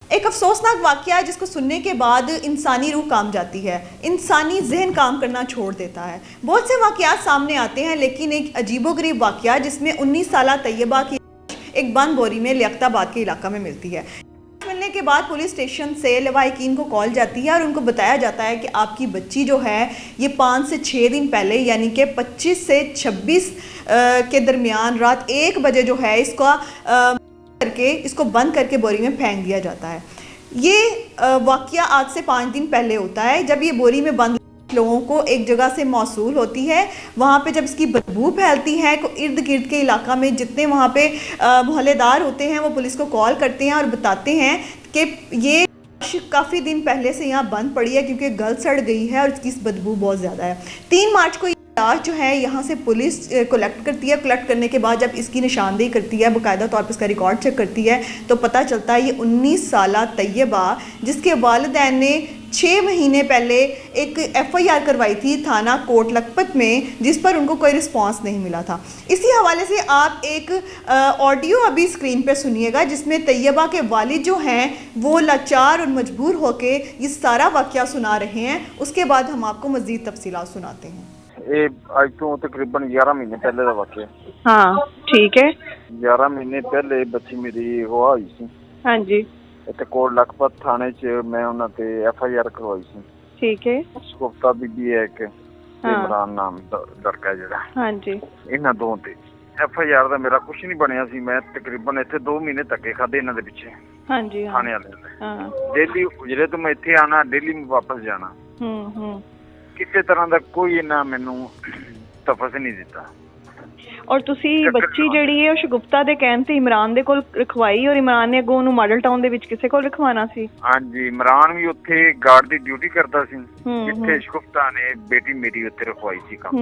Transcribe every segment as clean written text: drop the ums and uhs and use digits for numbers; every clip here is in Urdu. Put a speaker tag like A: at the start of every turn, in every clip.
A: ایک افسوسناک واقعہ ہے جس کو سننے کے بعد انسانی روح کام جاتی ہے، انسانی ذہن کام کرنا چھوڑ دیتا ہے۔ بہت سے واقعات سامنے آتے ہیں، لیکن ایک عجیب و غریب واقعہ جس میں 19 سالہ طیبہ کی ایک بند بوری میں لیاقت آباد کے علاقہ میں ملتی ہے۔ ملنے کے بعد پولیس اسٹیشن سے لواحقین کو کال جاتی ہے اور ان کو بتایا جاتا ہے کہ آپ کی بچی جو ہے یہ 5 سے 6 دن پہلے یعنی کہ 25 سے 26 کے درمیان رات 1 بجے جو ہے اس کو بند کر کے بوری میں پھینک دیا جاتا ہے۔ یہ واقعہ آج سے 5 دن پہلے ہوتا ہے، جب یہ بوری میں بند لوگوں کو ایک جگہ سے موصول ہوتی ہے۔ وہاں پہ جب اس کی بدبو پھیلتی ہے تو ارد گرد کے علاقہ میں جتنے وہاں پہ محلے دار ہوتے ہیں وہ پولیس کو کال کرتے ہیں اور بتاتے ہیں کہ یہ کافی دن پہلے سے یہاں بند پڑی ہے کیونکہ گل سڑ گئی ہے اور اس کی بدبو بہت زیادہ ہے۔ 3 مارچ کو لاش جو ہے یہاں سے پولیس کلیکٹ کرتی ہے۔ کلیکٹ کرنے کے بعد جب اس کی نشاندہی کرتی ہے، باقاعدہ طور پر اس کا ریکارڈ چیک کرتی ہے، تو پتہ چلتا ہے یہ 19 سالہ طیبہ جس کے والدین نے 6 مہینے پہلے ایک FIR کروائی تھی تھانہ کوٹ لکھپت میں، جس پر ان کو کوئی رسپانس نہیں ملا تھا۔ اسی حوالے سے آپ ایک آڈیو ابھی اسکرین پہ سنیے گا جس میں طیبہ کے والد جو ہیں وہ لاچار اور مجبور ہو کے یہ سارا واقعہ سنا رہے ہیں۔ اس کے بعد ہم آپ کو مزید تفصیلات سناتے ہیں۔
B: اج تو تقریباً 11 مہینے پہلے کا واقعہ۔
C: ہاں ٹھیک ہے۔
B: 11 مہینے پہلے بچی میری ہوا ہوئی سی۔
C: ہاں جی
B: اتنے کوٹ لکھپت تھانے چ میں انہاں تے FIR کروائی سی۔
C: ٹھیک ہے۔
B: شگفتہ بی بی ہے ایک عمران نام لڑکا جڑا۔
C: ہاں جی
B: انہاں دو تے FIR دا میرا کچھ نہیں بنیا سی، میں تقریباً اتنے 2 مہینے تک کھادے انہاں دے پیچھے۔
C: ہاں جی
B: تھانے والے
C: ہاں
B: ڈیلی اجرے تو میں اتنے آنا، ڈیلی میں واپس جانا۔ کسی طرح دا کوئی نہ مینوں تفص نہیں دیتا۔
C: اور تسی بچی جڑی ہے شگفتہ دے کہن تے عمران دے کول رکھوائی اور عمران نے اگوں اونوں ماڈل ٹاؤن دے وچ کسے کول رکھوانا سی؟
B: ہاں جی، عمران بھی اتنے گارڈ دی ڈیوٹی کرتا سی جتھے شگفتہ نے بیٹی میری اتنے رکھوائی سی کام۔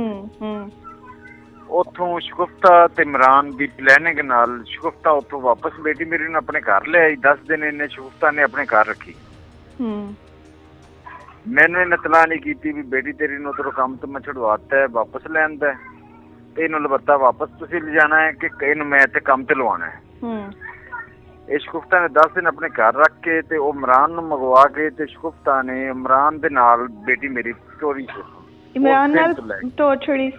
B: اتوں شگفتہ تے عمران دی پلاننگ نال شگفتہ اتوں واپس بیٹی میری نے اپنے گھر لے آئی۔ 10 دن انہیں شگفتہ نے اپنے گھر رکھی۔ میں نے اطلاع نہیں کی بھی بیٹی تیری نو تو کام تو میں چھڑواتا ہے واپس لے آندا ہے تے انہوں لبتا واپس تسی لے جانا ہے کہ کہیں میں تے کام تے لوانا ہے۔ اے شگفتہ نے 10 دن اپنے گھر رکھ کے تے او عمران نو منگوا کے تے شگفتہ نے عمران دے نال بیٹی میری چوری کی۔
C: عمران نال تو چھڑی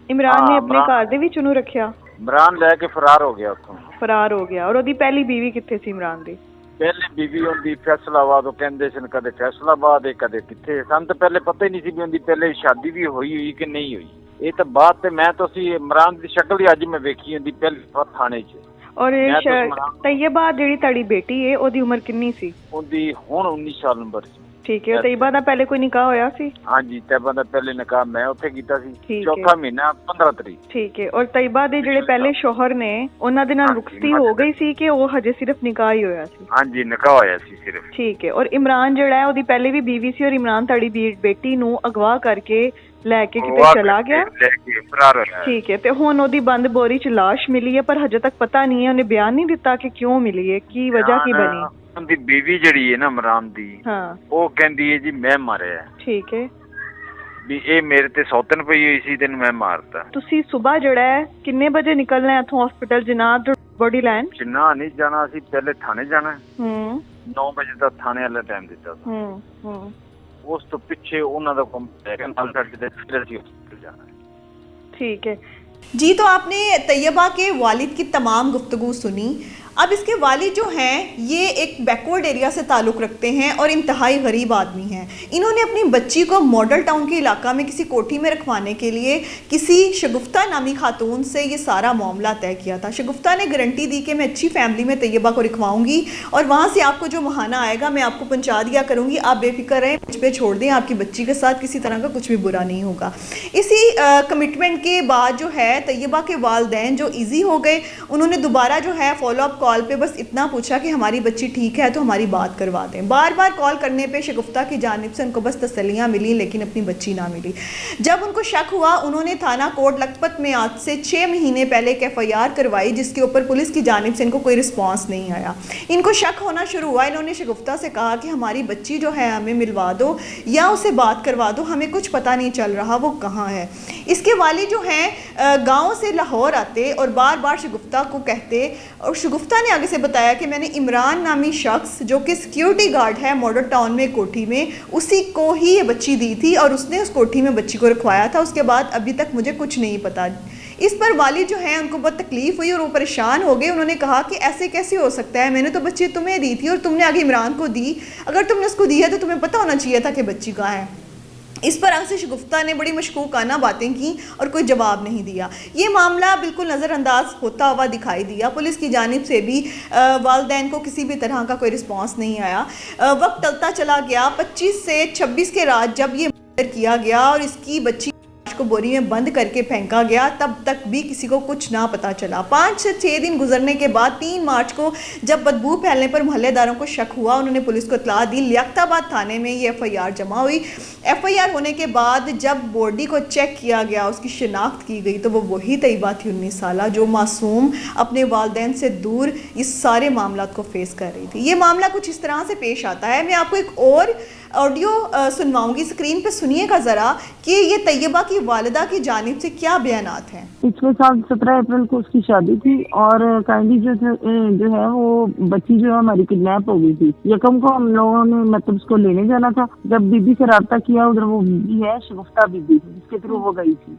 C: عمران نے اپنے گھر دے وچ انہوں رکھیا؟ عمران
B: لے کے فرار ہو گیا اتوں۔
C: فرار ہو گیا۔ اور اودی پہلی بیوی کتھے سی عمران دی؟
B: پہلے بیوی ہوندی فیصلہ آباد، کہندے سن کدے فیصلہ آباد کدے کتھے، سن تو پہلے پتہ ہی نہیں سی بھی ہوندی پہلے شادی بھی ہوئی کہ نہیں ہوئی۔ یہ تو بات تے میں تو سی عمران دی شکل ہی اج میں ویکھی ہوندی پہلے تھانے چ۔
C: اور طیبہ جڑی تاڑی بیٹی ہے اودی عمر کنی سی؟
B: اودی ہن 19 سال عمر سی۔
C: ٹھیک ہے۔ طیبہ دا پہلے کوئی نکاح ہویا سی؟
B: ہاں جی، طیبہ دا پہلے نکاح میں اوتھے کیتا سی، چوتھا مہینہ 15 تاریخ۔
C: ٹھیک ہے۔ اور طیبہ دے جڑے پہلے شوہر نے انہاں دے نال رخصتی ہو گئی سی کہ وہ ہجے صرف نکاح ہی ہویا سی؟
B: ہاں جی، نکاح ہویا سی صرف۔
C: ٹھیک ہے۔ اور عمران جڑا ہے اودی پہلے بھی بیوی سی اور عمران تاڑی بیٹی نو اغوا کر کے لے کے کتے چلا گیا؟ ٹھیک ہے۔ تے ہن اودی بند بوری چ لاش ملی ہے پر ہجے تک پتہ نہیں ہے، انہیں بیان نہیں دیتا کہ کیوں ملی ہے، کی وجہ کی بنی؟
B: ان دی بیوی جڑی ہے نا عمران دی، او کہندی ہے جی میں ماریا ہے۔
C: ٹھیک ہے۔
B: بھی اے میرے تے سوتن پئی ہوئی سی تے میں مارتا۔
C: تسی صبح جڑا ہے کنے بجے نکلنا ہے اتھوں ہاسپٹل جناب باڈی لین؟
B: جناح نہیں جانا، سی پہلے تھانے جانا ہے۔ 9 بجے تک تھانے والا ٹائم دیتا تھا۔ اس تو پیچھے انہاں دا کم ہے کہ نال کٹ کے پھر اسی ہاسپٹل جانا ہے۔
C: ٹھیک ہے
A: جی۔ تو آپ نے طیبہ کے والد کی تمام گفتگو سنی۔ اب اس کے والد جو ہیں یہ ایک بیکورڈ ایریا سے تعلق رکھتے ہیں اور انتہائی غریب آدمی ہیں۔ انہوں نے اپنی بچی کو ماڈل ٹاؤن کے علاقہ میں کسی کوٹھی میں رکھوانے کے لیے کسی شگفتہ نامی خاتون سے یہ سارا معاملہ طے کیا تھا۔ شگفتہ نے گارنٹی دی کہ میں اچھی فیملی میں طیبہ کو رکھواؤں گی اور وہاں سے آپ کو جو ماہانہ آئے گا میں آپ کو پہنچا دیا کروں گی، آپ بے فکر رہیں، مجھ پہ چھوڑ دیں، آپ کی بچی کے ساتھ کسی طرح کا کچھ بھی برا نہیں ہوگا۔ اسی کمٹمنٹ کے بعد جو ہے طیبہ کے والدین جو ایزی ہو گئے، انہوں نے دوبارہ جو ہے فالو اپ کال پہ بس اتنا پوچھا کہ ہماری بچی ٹھیک ہے تو ہماری بات کروا دیں۔ بار بار کال کرنے پہ شگفتہ کی جانب سے ان کو بس تسلیاں ملی لیکن اپنی بچی نہ ملی۔ جب ان کو شک ہوا انہوں نے تھانہ کوٹ لکھپت میں آج سے 6 مہینے پہلے ایک FIR کروائی جس کے اوپر پولیس کی جانب سے ان کو کوئی رسپانس نہیں آیا۔ ان کو شک ہونا شروع ہوا، انہوں نے شگفتہ سے کہا کہ ہماری بچی جو ہے ہمیں ملوا دو یا اسے بات کروا دو، ہمیں کچھ پتہ نہیں چل رہا وہ کہاں ہے۔ اس کے والد جو ہیں گاؤں سے لاہور آتے اور بار بار شگفتہ کو کہتے، اور شگفتہ نے آگے سے بتایا کہ میں نے عمران نامی شخص جو کہ سیکیورٹی گارڈ ہے ماڈل ٹاؤن میں کوٹھی میں، اسی کو ہی یہ بچی دی تھی اور اس نے اس کوٹھی میں بچی کو رکھوایا تھا، اس کے بعد ابھی تک مجھے کچھ نہیں پتا۔ اس پر والد جو ہیں ان کو بہت تکلیف ہوئی اور وہ پریشان ہو گئے۔ انہوں نے کہا کہ ایسے کیسے ہو سکتا ہے، میں نے تو بچی تمہیں دی تھی اور تم نے آگے عمران کو دی، اگر تم نے اس کو دی ہے تو تمہیں پتہ ہونا چاہیے تھا کہ بچی کہاں ہے۔ اس پر آگے سے شگفتہ نے بڑی مشکوکانہ باتیں کی اور کوئی جواب نہیں دیا۔ یہ معاملہ بالکل نظر انداز ہوتا ہوا دکھائی دیا، پولیس کی جانب سے بھی والدین کو کسی بھی طرح کا کوئی رسپانس نہیں آیا۔ وقت ٹلتا چلا گیا، 25 سے 26 کے رات جب یہ مرڈر کیا گیا اور اس کی بچی کو بوری میں بند کر کے پھینکا گیا، تب تک بھی کسی کو کچھ نہ پتا چلا۔ 5 سے 6 دن گزرنے کے بعد 3 مارچ کو جب بدبو پھیلنے پر محلے داروں کو شک ہوا، انہوں نے پولیس کو اطلاع دی۔ لیاقت آباد تھانے میں یہ FIR جمع ہوئی۔ FIR ہونے کے بعد جب باڈی کو چیک کیا گیا، اس کی شناخت کی گئی، تو وہ وہی طیبہ تھی 19 سالہ جو معصوم اپنے والدین سے دور اس سارے معاملات کو فیس کر رہی تھی۔ یہ معاملہ کچھ اس طرح سے پیش آتا ہے۔ میں آپ کو ایک اور آڈیو سنواؤں گی، اسکرین پہ سنیے گا ذرا کہ یہ طیبہ کی والدہ کی جانب سے کیا بیانات ہیں۔
D: پچھلے سال 17 اپریل کو اس کی شادی تھی اور کائنڈلی جو ہے وہ بچی جو ہے ہماری کڈنیپ ہو گئی تھی۔ یکم کو ہم لوگوں نے مطلب اس کو لینے جانا تھا، جب بی بی سے رابطہ کیا، ادھر وہ بی بی ہے شگفتہ بی بی جس کے تھرو وہ گئی تھی،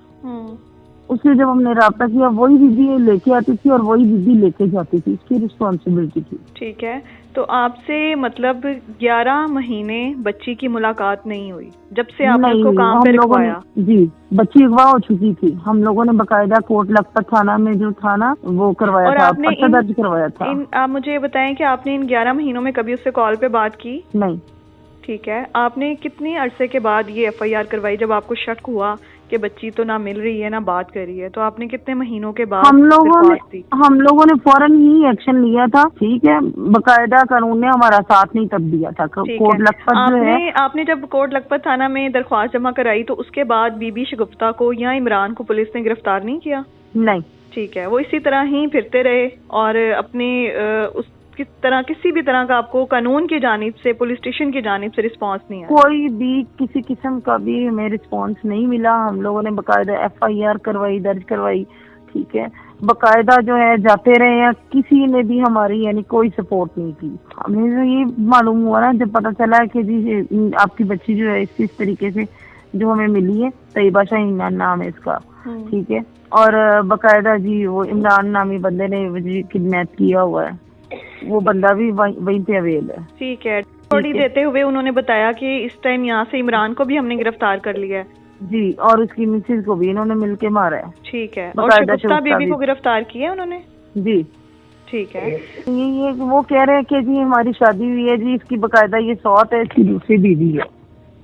D: اس سے جب ہم نے رابطہ کیا وہی بی بی لے کے آتی تھی اور وہی بی بی لے کے جاتی تھی، اس کی رسپانسبلٹی تھی۔
C: ٹھیک ہے، تو آپ سے مطلب 11 مہینے بچی کی ملاقات نہیں ہوئی جب سے آپ نے اس کو کام پہ رکھوایا؟
D: جی، بچی اغوا ہو چکی تھی، ہم لوگوں نے باقاعدہ کوٹ لکھپت تھانہ میں جو تھا نا وہ کروایا تھا، پرچہ درج کروایا تھا۔
C: آپ مجھے یہ بتائیں کہ آپ نے ان 11 مہینوں میں کبھی اس سے کال پہ بات کی؟
D: نہیں۔
C: ٹھیک ہے، آپ نے کتنی عرصے کے بعد یہ FIR کروائی؟ جب آپ کو شک ہوا کہ بچی تو نہ مل رہی ہے نہ بات کر رہی ہے، تو آپ نے کتنے مہینوں کے بعد
D: ہم لوگوں نے فوراً ہی ایکشن لیا تھا، ٹھیک ہے، باقاعدہ قانون نے ہمارا ساتھ نہیں تب دیا تھا۔ کوٹ لکھپت جو ہے،
C: آپ نے جب کوٹ لکھپت تھانہ میں درخواست جمع کرائی تو اس کے بعد بی بی شگفتہ کو یا عمران کو پولیس نے گرفتار نہیں کیا؟
D: نہیں۔
C: ٹھیک ہے، وہ اسی طرح ہی پھرتے رہے اور اپنے اس کسی بھی طرح کا آپ کو قانون کی جانب سے، پولیس اسٹیشن کی جانب سے رسپانس نہیں آیا؟
D: کوئی بھی کسی قسم کا بھی ہمیں رسپانس نہیں ملا۔ ہم لوگوں نے باقاعدہ FIR کروائی، درج کروائی، ٹھیک ہے، باقاعدہ جو ہے جاتے رہے ہیں، کسی نے بھی ہماری یعنی کوئی سپورٹ نہیں کی۔ ہمیں یہ معلوم ہوا نا جب پتہ چلا کہ جی آپ کی بچی جو ہے اس طریقے سے جو ہمیں ملی ہے، طیبہ شاہین نام ہے اس کا، ٹھیک ہے، اور باقاعدہ جی وہ عمران نامی بندے نے کڈنیپ کیا ہوا ہے، وہ بندہ بھی وہیں پہ اویل ہے۔
C: ٹھیک ہے، تھوڑی دیتے ہوئے انہوں نے بتایا کہ اس ٹائم یہاں سے عمران کو بھی ہم نے گرفتار کر لیا ہے۔
D: جی، اور اس کی مسز کو بھی انہوں نے مل کے مارا ہے۔
C: ٹھیک ہے، اور شگفتہ بیوی کو گرفتار کیا انہوں نے؟
D: جی
C: ٹھیک ہے۔
D: یہ وہ کہہ رہے ہیں کہ جی ہماری شادی ہوئی ہے، جی اس کی باقاعدہ یہ سوت ہے، اس کی دوسری بیوی ہے،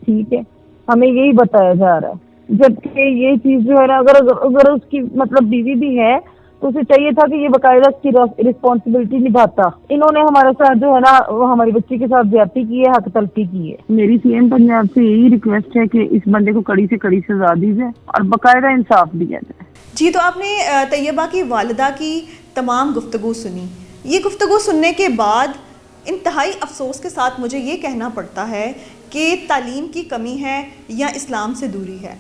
D: ٹھیک ہے، ہمیں یہی بتایا جا رہا ہے، جبکہ یہ چیز جو ہے نا اگر اس کی مطلب بیوی بھی ہے تو اسے چاہیے تھا کہ یہ باقاعدہ اس کی رسپانسبلٹی نبھاتا۔ انہوں نے ہمارے ساتھ جو ہے نا ہماری بچی کے ساتھ زیادتی کی ہے، حق تلفی کی ہے۔ میری CM پنجاب سے یہی ریکویسٹ ہے کہ اس بندے کو کڑی سے کڑی سزا دی جائے اور باقاعدہ انصاف دیا جائے۔
A: جی، تو آپ نے طیبہ کی والدہ کی تمام گفتگو سنی۔ یہ گفتگو سننے کے بعد انتہائی افسوس کے ساتھ مجھے یہ کہنا پڑتا ہے کہ تعلیم کی کمی ہے یا اسلام سے دوری ہے۔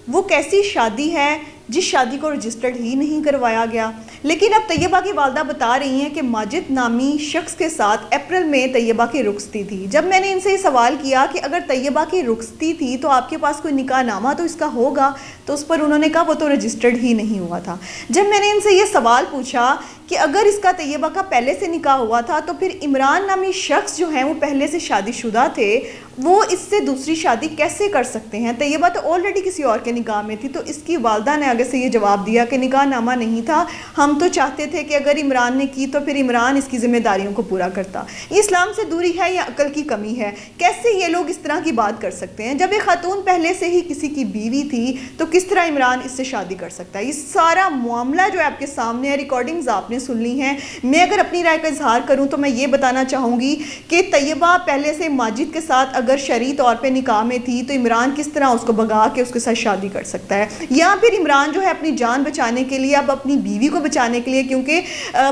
A: وہ کیسی شادی ہے جس شادی کو رجسٹرڈ ہی نہیں کروایا گیا۔ لیکن اب طیبہ کی والدہ بتا رہی ہیں کہ ماجد نامی شخص کے ساتھ اپریل میں طیبہ کی رخصتی تھی۔ جب میں نے ان سے یہ سوال کیا کہ اگر طیبہ کی رخصتی تھی تو آپ کے پاس کوئی نکاح نامہ تو اس کا ہوگا، تو اس پر انہوں نے کہا وہ تو رجسٹرڈ ہی نہیں ہوا تھا۔ جب میں نے ان سے یہ سوال پوچھا کہ اگر اس کا طیبہ کا پہلے سے نکاح ہوا تھا تو پھر عمران نامی شخص جو ہیں وہ پہلے سے شادی شدہ تھے، وہ اس سے دوسری شادی کیسے کر سکتے ہیں؟ طیبہ تو آلریڈی کسی اور کے نکاح میں تھی۔ تو اس کی والدہ نے آگے سے یہ جواب دیا کہ نکاح نامہ نہیں تھا، ہم تو چاہتے تھے کہ اگر عمران نے کی تو پھر عمران اس کی ذمہ داریوں کو پورا کرتا۔ یہ اسلام سے دوری ہے یا عقل کی کمی ہے؟ کیسے یہ لوگ اس طرح کی بات کر سکتے ہیں؟ جب ایک خاتون پہلے سے ہی کسی کی بیوی تھی تو کس طرح عمران اس سے شادی کر سکتا ہے؟ یہ سارا معاملہ جو ہے آپ کے سامنے ہے، ریکارڈنگز آپ نے سن لی ہیں۔ میں اگر اپنی رائے کا اظہار کروں تو میں یہ بتانا چاہوں گی کہ طیبہ پہلے سے ماجد کے ساتھ اگر شرعی طور پہ نکاح میں تھی تو عمران کس طرح اس کو بھگا کے اس کے ساتھ شادی کر سکتا ہے؟ یا پھر عمران جو ہے اپنی جان بچانے کے لیے، اب اپنی بیوی کو بچانے کے لیے، کیونکہ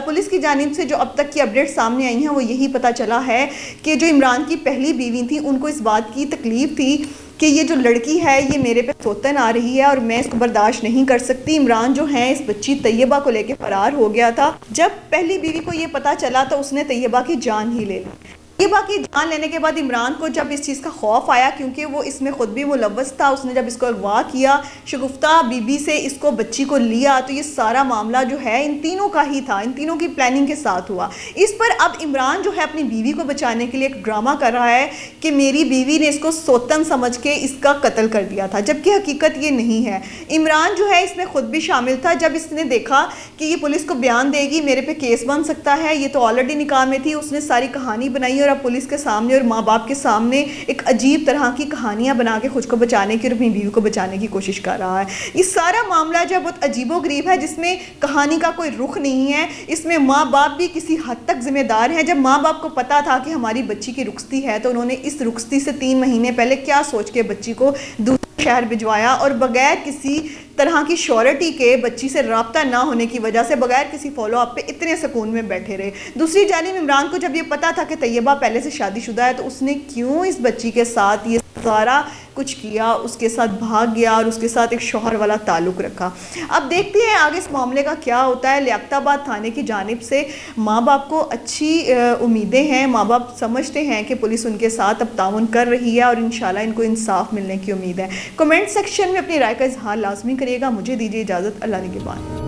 A: پولیس کی جانب سے جو اب تک کی اپڈیٹ سامنے آئی ہیں وہ یہی پتہ چلا ہے کہ جو عمران کی پہلی بیوی تھی ان کو اس بات کی تکلیف تھی کہ یہ جو لڑکی ہے یہ میرے پہ سوتن آ رہی ہے اور میں اس کو برداشت نہیں کر سکتی. عمران جو ہے اس بچی طیبہ کو لے کے فرار ہو گیا تھا. جب پہلی بیوی کو یہ پتا چلا تو اس نے طیبہ کی جان ہی لے لی. طیبہ کی جان لینے کے بعد عمران کو جب اس چیز کا خوف آیا کیونکہ وہ اس میں خود بھی ملوث تھا, اس نے جب اس کو اغوا کیا, شگفتہ بی بی سے اس کو بچی کو لیا, تو یہ سارا معاملہ جو ہے ان تینوں کا ہی تھا, ان تینوں کی پلاننگ کے ساتھ ہوا. اس پر اب عمران جو ہے اپنی بیوی کو بچانے کے لیے ایک ڈرامہ کر رہا ہے کہ میری بیوی نے اس کو سوتن سمجھ کے اس کا قتل کر دیا تھا, جبکہ حقیقت یہ نہیں ہے. عمران جو ہے اس میں خود بھی شامل تھا. جب اس نے دیکھا کہ یہ پولیس کو بیان دے گی, میرے پہ کیس بن سکتا ہے, یہ تو آلریڈی نکاح میں تھی, اس نے ساری کہانی بنائی اور اب پولیس کے سامنے اور ماں باپ کے سامنے ایک عجیب طرح کی کہانیاں بنا کے خود کو بچانے کی اور اپنی بیوی کو بچانے کی کوشش کر رہا ہے. یہ سارا معاملہ جو بہت عجیب و غریب ہے, جس میں کہانی کا کوئی رخ نہیں ہے. اس میں ماں باپ بھی کسی حد تک ذمہ دار ہیں. جب ماں باپ کو پتا تھا کہ ہماری بچی کی رخصتی ہے تو انہوں نے اس رخصتی سے 3 مہینے پہلے کیا سوچ کے بچی کو دوسرے شہر بھجوایا اور بغیر کسی طرح کی شیورٹی کے, بچی سے رابطہ نہ ہونے کی وجہ سے, بغیر کسی فالو اپ پہ اتنے سکون میں بیٹھے رہے. دوسری جانب عمران کو جب یہ پتا تھا کہ طیبہ پہلے سے شادی شدہ ہے تو اس نے کیوں اس بچی کے ساتھ یہ سارا کچھ کیا, اس کے ساتھ بھاگ گیا اور اس کے ساتھ ایک شوہر والا تعلق رکھا. اب دیکھتے ہیں آگے اس معاملے کا کیا ہوتا ہے. لیاقت آباد تھانے کی جانب سے ماں باپ کو اچھی امیدیں ہیں, ماں باپ سمجھتے ہیں کہ پولیس ان کے ساتھ اب تعاون کر رہی ہے اور انشاءاللہ ان کو انصاف ملنے کی امید ہے. کمنٹ سیکشن میں اپنی رائے کا اظہار لازمی کریے گا. مجھے دیجیے اجازت, اللہ نگہبان.